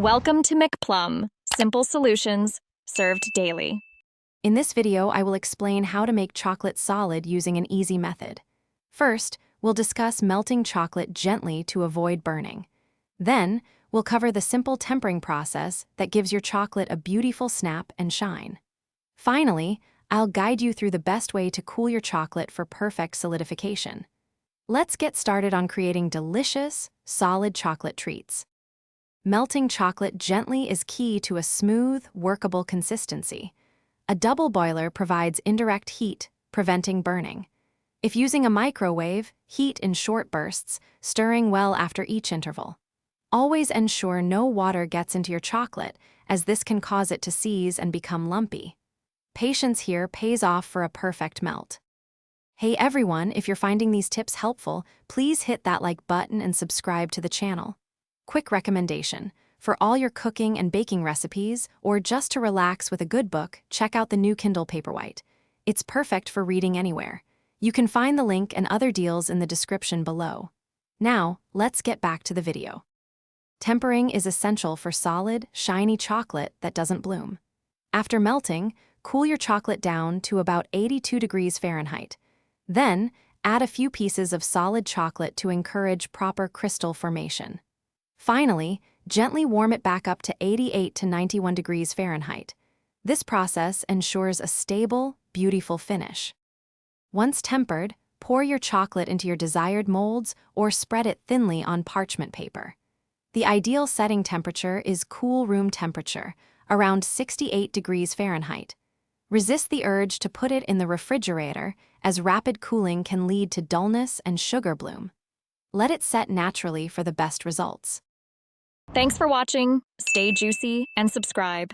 Welcome to McPlum, simple solutions served daily. In this video, I will explain how to make chocolate solid using an easy method. First, we'll discuss melting chocolate gently to avoid burning. Then, we'll cover the simple tempering process that gives your chocolate a beautiful snap and shine. Finally, I'll guide you through the best way to cool your chocolate for perfect solidification. Let's get started on creating delicious, solid chocolate treats. Melting chocolate gently is key to a smooth, workable consistency. A double boiler provides indirect heat, preventing burning. If using a microwave, heat in short bursts, stirring well after each interval. Always ensure no water gets into your chocolate, as this can cause it to seize and become lumpy. Patience here pays off for a perfect melt. Hey everyone, if you're finding these tips helpful, please hit that like button and subscribe to the channel. Quick recommendation: for all your cooking and baking recipes, or just to relax with a good book, check out the new Kindle Paperwhite. It's perfect for reading anywhere. You can find the link and other deals in the description below. Now, let's get back to the video. Tempering is essential for solid, shiny chocolate that doesn't bloom. After melting, cool your chocolate down to about 82 degrees Fahrenheit. Then, add a few pieces of solid chocolate to encourage proper crystal formation. Finally, gently warm it back up to 88 to 91 degrees Fahrenheit. This process ensures a stable, beautiful finish. Once tempered, pour your chocolate into your desired molds or spread it thinly on parchment paper. The ideal setting temperature is cool room temperature, around 68 degrees Fahrenheit. Resist the urge to put it in the refrigerator, as rapid cooling can lead to dullness and sugar bloom. Let it set naturally for the best results. Thanks for watching, stay juicy, and subscribe.